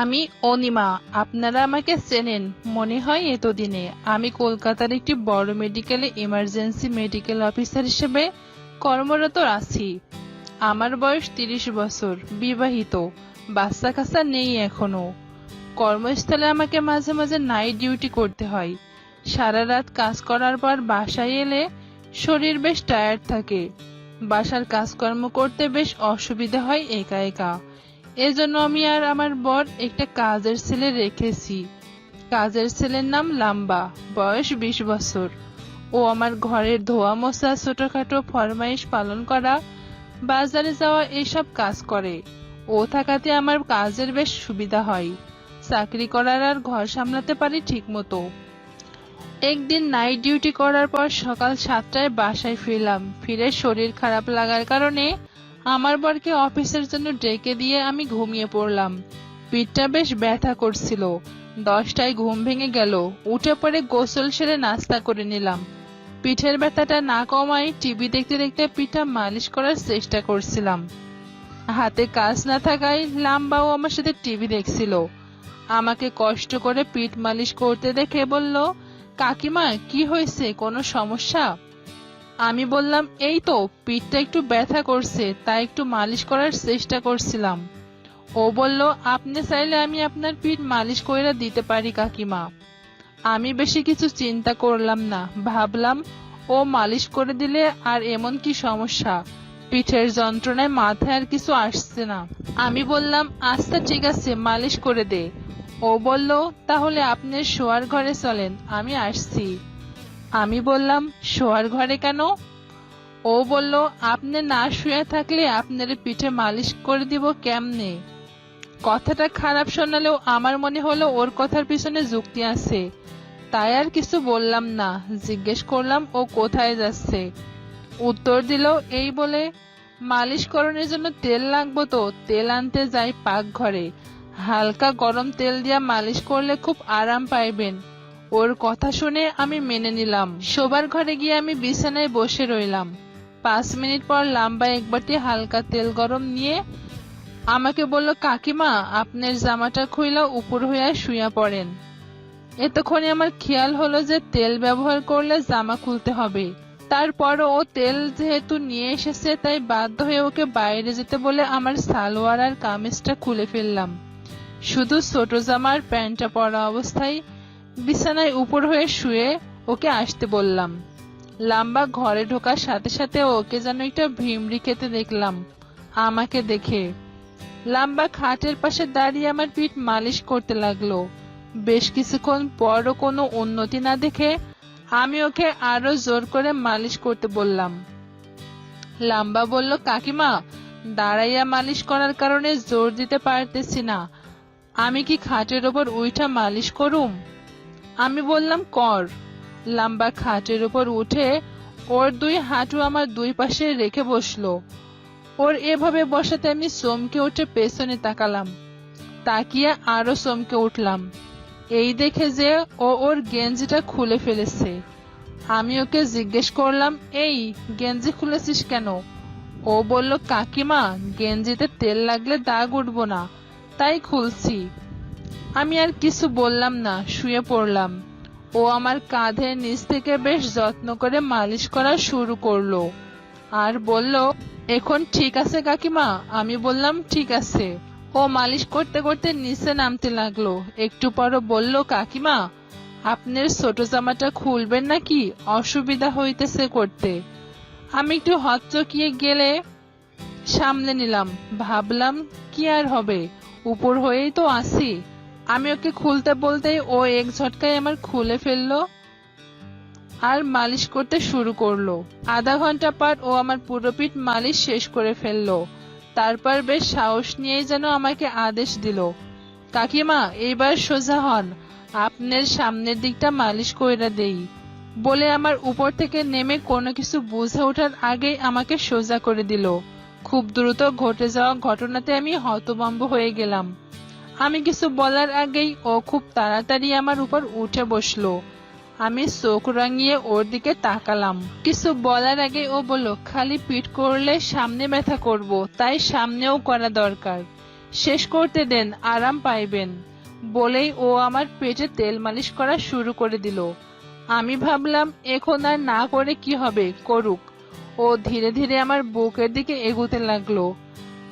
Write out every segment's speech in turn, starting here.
আমি অনিমা। আপনারা আমাকে চেনেন মনে হয় এতদিনে। আমি কলকাতার একটি বড় মেডিকেলে ইমার্জেন্সি মেডিকেল অফিসার হিসেবে কর্মরত আছি। আমার বয়স 30 বছর, বিবাহিত, বাচ্চা কাচ্চা নেই এখনো। কর্মস্থলে আমাকে মাঝে মাঝে নাইট ডিউটি করতে হয়। সারা রাত কাজ করার পর বাসায় এলে শরীর বেশ টায়ার্ড থাকে। বাসার কাজকর্ম করতে বেশ অসুবিধা হয় একা একা। এজন্য আমি আর আমার বর একটা কাজের ছেলে রেখেছি। কাজের ছেলের নাম লাম্বা, বয়স 20 বছর। ও আমার ঘরের ধোয়া মোছা, ছোটখাটো ফরমাইশ পালন করা, বাজারে যাওয়া এসব কাজ করে। ও থাকাতে আমার কাজের বেশ সুবিধা হয়। চাকরি করার আর ঘর সামলাতে পারি ঠিক মতো। একদিন নাইট ডিউটি করার পর সকাল 7টায় বাসায় ফিরলাম। ফিরে শরীর খারাপ লাগার কারণে আমার বরকে অফিসের জন্য ডেকে দিয়ে আমি ঘুমিয়ে পড়লাম। পিঠটা বেশ ব্যথা করছিল। 10টায় ঘুম ভেঙে গেল। উঠে পড়ে গোসল সেরে নাস্তা করে নিলাম। পিঠের ব্যথাটা না কমায় টিভি দেখতে দেখতে পিঠটা মালিশ করার চেষ্টা করছিলাম। হাতে কাজ না থাকায় লাম্বাও আমার সাথে টিভি দেখছিল। আমাকে কষ্ট করে পিঠ মালিশ করতে দেখে বলল, কাকিমা কি হয়েছে, কোনো সমস্যা? আমি বললাম, এই তো পিঠটা একটু ব্যথা করছে, তাই একটু মালিশ করার চেষ্টা করছিলাম। ও বলল, আপনি চাইলে আমি আপনার পিঠ মালিশ কইরা দিতে পারি কাকিমা। আমি বেশি কিছু চিন্তা করলাম না, ভাবলাম ও মালিশ করে দিলে আর এমন কি সমস্যা, পিঠের যন্ত্রণায় মাথায় আর কিছু আসছে না। আমি বললাম, আচ্ছা ঠিক আছে, মালিশ করে দে। ও বলল, তাহলে আপনি শোয়ার ঘরে চলেন, আমি আসছি। আমি বললাম, শোয়ার ঘরে কেন? ও বলল, আপনি না শুয়ে থাকলে আপনার পিঠে মালিশ করে দিব কেমনে? কথাটা খারাপ শোনালেও আমার মনে হলো ওর কথার পিছনে যুক্তি আছে। তাই আর কিছু বললাম না। জিজ্ঞেস করলাম ও কোথায় যাচ্ছে। উত্তর দিল এই বলে, মালিশ করণের জন্য তেল লাগবো তো, তেল আনতে যাই পাকঘরে। হালকা গরম তেল দিয়া মালিশ করলে খুব আরাম পাইবেন। ওর কথা শুনে আমি মেনে নিলাম। শোবার ঘরে গিয়ে আমি বিছানায় বসে রইলাম। 5 মিনিট পর লাম্বা এক বাটি হালকা তেল গরম নিয়ে আমাকে বলল, কাকিমা আপনার জামাটা খুইলা উপর হইয়া শুইয়া পড়েন। এতক্ষণে আমার খেয়াল হলো যে তেল ব্যবহার করলে জামা খুলতে হবে। তারপরও ও তেল যেহেতু নিয়ে এসেছে তাই বাধ্য হয়ে ওকে বাইরে যেতে বলে আমার সালোয়ার আর কামিজটা খুলে ফেললাম। শুধু ছোট জামা আর প্যান্টটা পরা অবস্থায় বিছানায় উপর হয়ে শুয়ে ওকে আসতে বললাম। লাম্বা ঘরে ঢোকার সাথে সাথে ওকে যেন একটা ভিমড়ি খেতে দেখলাম আমাকে দেখে। লাম্বা খাটের পাশে দাঁড়িয়ে আমার পিঠ মালিশ করতে লাগলো। বেশ কিছুক্ষণ পরও কোনো উন্নতি না দেখে আমি ওকে আরো জোর করে মালিশ করতে বললাম। লাম্বা বলল, কাকিমা দাঁড়াইয়া মালিশ করার কারণে জোর দিতে পারতেছি না, আমি কি খাটের ওপর উইঠা মালিশ করুম? আমি বললাম, কর। লাম্বা খাটের উপর উঠে ওর 2 হাঁটু আমার 2 পাশে রেখে বসলো। ওর এভাবে বসাতে আমি চমকে উঠে পেছনে তাকালাম। তাকিয়ে আরো চমকে উঠলাম এই দেখে যে ও ওর গেঞ্জিটা খুলে ফেলেছে। আমি ওকে জিজ্ঞেস করলাম, এই গেঞ্জি খুলেছিস কেন? ও বলল, কাকিমা গেঞ্জিতে তেল লাগলে দাগ উঠবো না, তাই খুলছি। আমি আর কিছু বললাম না, শুয়ে পড়লাম। ও আমার কাঁধের নিচ থেকে বেশ যত্ন করে মালিশ করা শুরু করলো আর বলল, এখন ঠিক আছে কাকিমা? আমি বললাম, ঠিক আছে। ও মালিশ করতে করতে নিচে নামতে লাগলো। একটু পরও বলল, কাকিমা আপনার ছোট জামাটা খুলবেন নাকি, অসুবিধা হইতেছে করতে। আমি একটু হকচকিয়ে গেলে সামলে নিলাম। ভাবলাম কি আর হবে, উপর হয়েই তো আছি। আমি ওকে খুলতে বলতেই ও এক ঝটকায় আমার খুলে ফেললো আর মালিশ করতে শুরু করলো। আধা ঘন্টা পর ও আমার পুরো পিঠ মালিশ শেষ করে ফেললো। তারপর বেশ সাহস নিয়েই যেন আমাকে আদেশ দিল, কাকিমা এইবার সোজা হন, আপনার সামনের দিকটা মালিশ কইরা দেই। বলে আমার উপর থেকে নেমে কোনো কিছু বুঝে ওঠার আগেই আমাকে সোজা করে দিল। খুব দ্রুত ঘটে যাওয়া ঘটনাতে আমি হতভম্ব হয়ে গেলাম। আমি কিছু বলার আগেই ও খুব তাড়াতাড়ি আমার উপর উঠে বসলো। আমি চোখ রাঙিয়ে ওর দিকে তাকালাম। কিছু বলার আগে ও বলল, খালি পিঠ করলে সামনে ব্যথা করব, তাই সামনেও করা দরকার। শেষ করতে দেন, আরাম পাইবেন। বলেই ও আমার পেটে তেল মালিশ করা শুরু করে দিল। আমি ভাবলাম এখন আর না করে কি হবে, করুক। ও ধীরে ধীরে আমার বুকের দিকে এগোতে লাগলো।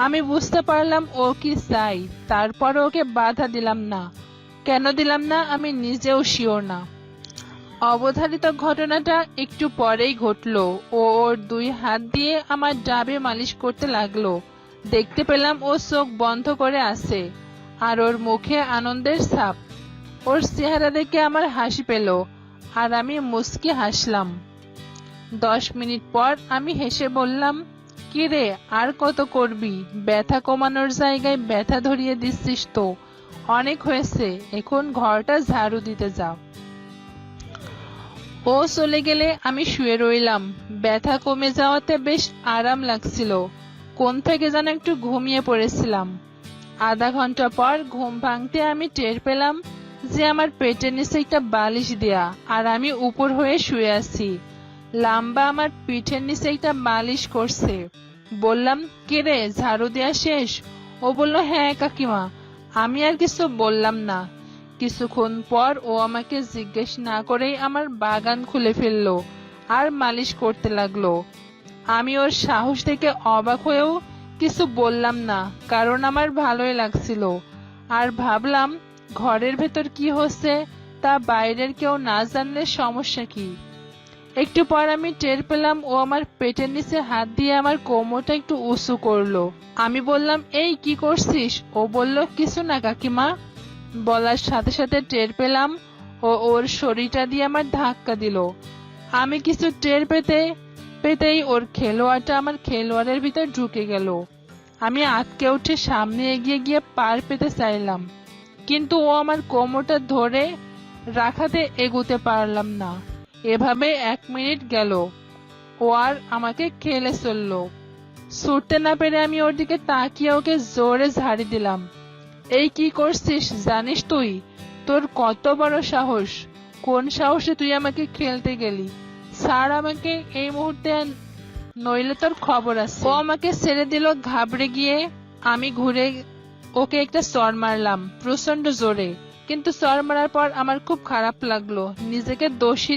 আমি বুঝতে পারলাম ও কি চাই, তারপর ওকে বাধা দিলাম না। কেন দিলাম না আমি নিজেও শিওর না। অবধারিত ঘটনাটা একটু পরেই ঘটলো। ও ওর দুই হাত দিয়ে আমার ডাবে মালিশ করতে লাগলো। দেখতে পেলাম ও চোখ বন্ধ করে আছে, আর ওর মুখে আনন্দের ছাপ। ওর চেহারা দেখে আমার হাসি পেল, আর আমি মুচকি হাসলাম। 10 মিনিট পর আমি হেসে বললাম, কি রে, আর কত করবি? ব্যথা কমানোর জায়গায় ব্যথা ধরিয়ে দিচ্ছিস তো। অনেক হয়েছে, এখন ঘরটা ঝাড়ু দিতে যাও। ও চলে গেলে আমি শুয়ে রইলাম। ব্যথা কমে যাওয়াতে বেশ আরাম লাগছিল। কোন থেকে যেন একটু ঘুমিয়ে পড়েছিলাম। আধা ঘন্টা পর ঘুম ভাঙতে আমি টের পেলাম যে আমার পেটের নিচে একটা বালিশ দেয়া, আর আমি উপর হয়ে শুয়ে আছি। লাম্বা আমার পিঠের নিচে একটা বালিশ করছে। বললাম, কে রে, ঝাড়ু দেয়া শেষ? ও বলল, হ্যাঁ কাকিমা। আমি আর কিছু বললাম না। কিছুক্ষণ পর ও আমাকে জিজ্ঞেস না করেই আমার বাগান খুলে ফেললো আর মালিশ করতে লাগলো। আমি ওর সাহস দেখে অবাক হয়েও কিছু বললাম না, কারণ আমার ভালোই লাগছিল। আর ভাবলাম, ঘরের ভেতর কি হচ্ছে তা বাইরের কেউ না জানলে সমস্যা কি। একটু পর আমি টের পেলাম ও আমার পেটের নিচে হাত দিয়ে আমার কোমরটা একটু উঁচু করলো। আমি বললাম, এই কি করছিস? ও বলল, কিছু না কাকিমা। বলার সাথে সাথে টের পেলাম ও ওর শরীরটা দিয়ে আমার ধাক্কা দিল। আমি কিছু টের পেতেই ওর খেলোয়াড়টা আমার খেলোয়াড়ের ভিতর ঢুকে গেল। আমি আটকে উঠে সামনে এগিয়ে গিয়ে পার পেতে চাইলাম, কিন্তু ও আমার কোমরটা ধরে রাখাতে এগুতে পারলাম না। এভাবে 1 মিনিট গেল। ও আর আমাকে খেলে চললো। ছুটতে না পেরে আমি ওর দিকে তাকিয়ে ওকে জোরে ঝাড়ি দিলাম। এই কি করছিস জানিস তুই? তোর কত বড় সাহস! কোন সাহসে তুই আমাকে খেলতে গেলি? ছাড় আমাকে এই মুহূর্তে, নইলে তোর খবর আছে। ও আমাকে ছেড়ে দিল ঘাবড়ে গিয়ে। আমি ঘুরে ওকে একটা চড় মারলাম প্রচন্ড জোরে, কিন্তু চড় মারার পর আমার খুব খারাপ লাগলো। নিজেকে দোষী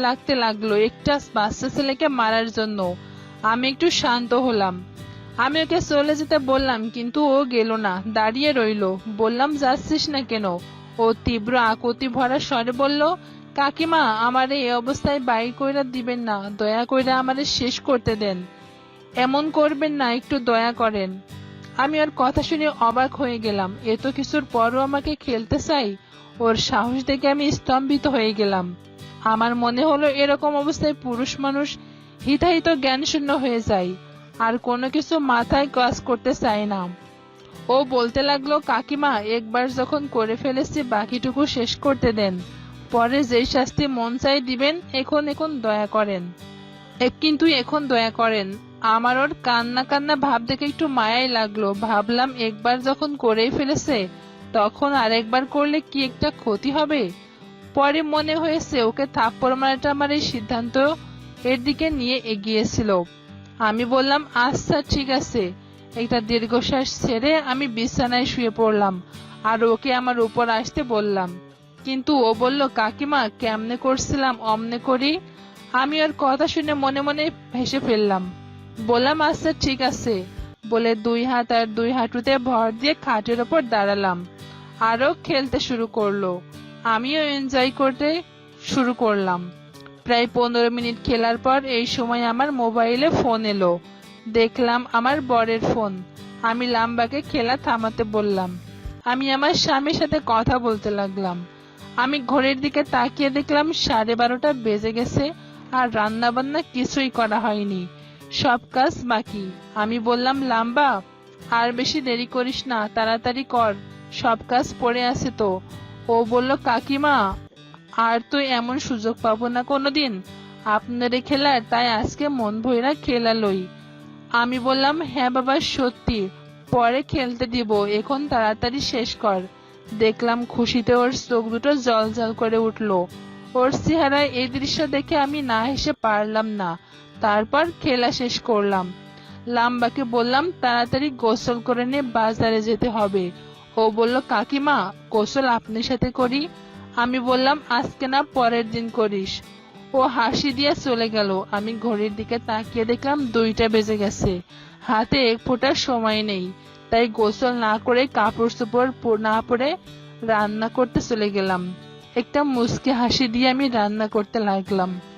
লাগতে লাগলো একটা বাচ্চা ছেলেকে মারার জন্য। আমি একটু শান্ত হলাম। আমি ওকে চলে যেতে বললাম, কিন্তু ও গেল না, দাঁড়িয়ে রইলো। বললাম, যাচ্ছিস না কেন? ও তীব্র আকুতি ভরা স্বরে বলল, কাকিমা, আমার এই অবস্থায় বাইর কইরা দিবেন না, দয়া কইরা আমারে শেষ করতে দেন। এমন করবেন না, একটু দয়া করেন। আমি ওর কথা শুনে অবাক হয়ে গেলাম। এত কিছুর পরও আমাকে খেলতে চাই? ওর সাহস দেখে আমি স্তম্ভিত হয়ে গেলাম। আমার মনে হলো এরকম অবস্থায় পুরুষ মানুষ হিতাহিত জ্ঞান শূন্য হয়ে যায়, আর কোনো কিছু মাথায় কাজ করতে চায় না। ও বলতে লাগলো, কাকিমা, একবার যখন করে ফেলেছি বাকিটুকু শেষ করতে দেন, পরে যেই শাস্তি মন চাই দিবেন, এখন দয়া করেন। কিন্তু এখন দয়া করেন। আমার ওর কান্না কান্না ভাব দেখে একটু মায়াই লাগলো। ভাবলাম, একবার যখন করেই ফেলেছে, তখন আরেকবার করলে কি একটা ক্ষতি হবে। পরে মনে হয়েছে ওকে থাপ্পড় মারাটা আমার এই সিদ্ধান্ত এর দিকে নিয়ে এগিয়েছিল। আমি বললাম, আচ্ছা ঠিক আছে। একটা দীর্ঘশ্বাস ছেড়ে আমি বিছানায় শুয়ে পড়লাম আর ওকে আমার উপর আসতে বললাম। কিন্তু ও বলল, কাকিমা, কেমনে করছিলাম অমনে করি। আমি ওর কথা শুনে মনে মনে হেসে ফেললাম। বললাম, আচ্ছা ঠিক আছে বলে 2 হাত আর 2 হাঁটুতে ভর দিয়ে খাটের ওপর দাঁড়ালাম। আরো খেলতে শুরু করলো। আমিও এনজয় করতে শুরু করলাম। প্রায় 15 মিনিট খেলার পর এই সময় আমার মোবাইলে ফোন এলো। দেখলাম আমার বরের ফোন। আমি লাম্বাকে খেলা থামাতে বললাম। আমি আমার স্বামীর সাথে কথা বলতে লাগলাম। আমি ঘড়ির দিকে তাকিয়ে দেখলাম 12:30 বেজে গেছে, আর রান্না বান্না কিছুই করা হয়নি, সব কাজ বাকি। আমি বললাম, লাম্বা, আর বেশি দেরি করিস না, তাড়াতাড়ি কর, সব কাজ পড়ে আছে তো। ও বলল, কাকিমা, আর তো এমন সুযোগ পাবো না কোনোদিন আপনারে খেলার, তাই আজকে মন ভইরা খেলা লই। আমি বললাম, হ্যাঁ বাবা, সত্যি, পরে খেলতে দিব, এখন তাড়াতাড়ি শেষ কর। দেখলাম খুশিতে ওর চোখ দুটো জল করে উঠলো। ওর চেহারায় এই দৃশ্য দেখে আমি না হেসে পারলাম না। তারপর খেলা শেষ করলাম। লাম্বাকে বললাম তাড়াতাড়ি গোসল করে নিয়ে বাজারে যেতে হবে। ও বলল, কাকিমা, গোসল আপনার সাথে করি? আমি বললাম, আজকে না, পরের দিন করিস। ও হাসি দিয়ে চলে গেল। আমি ঘড়ির দিকে তাকিয়ে দেখলাম 2টা বেজে গেছে। হাতে এক ফোঁটা সময় নেই। তাই গোসল না করে, কাপড় চোপড় না পরে রান্না করতে চলে গেলাম। একটা মুচকি হাসি দিয়ে আমি রান্না করতে লাগলাম।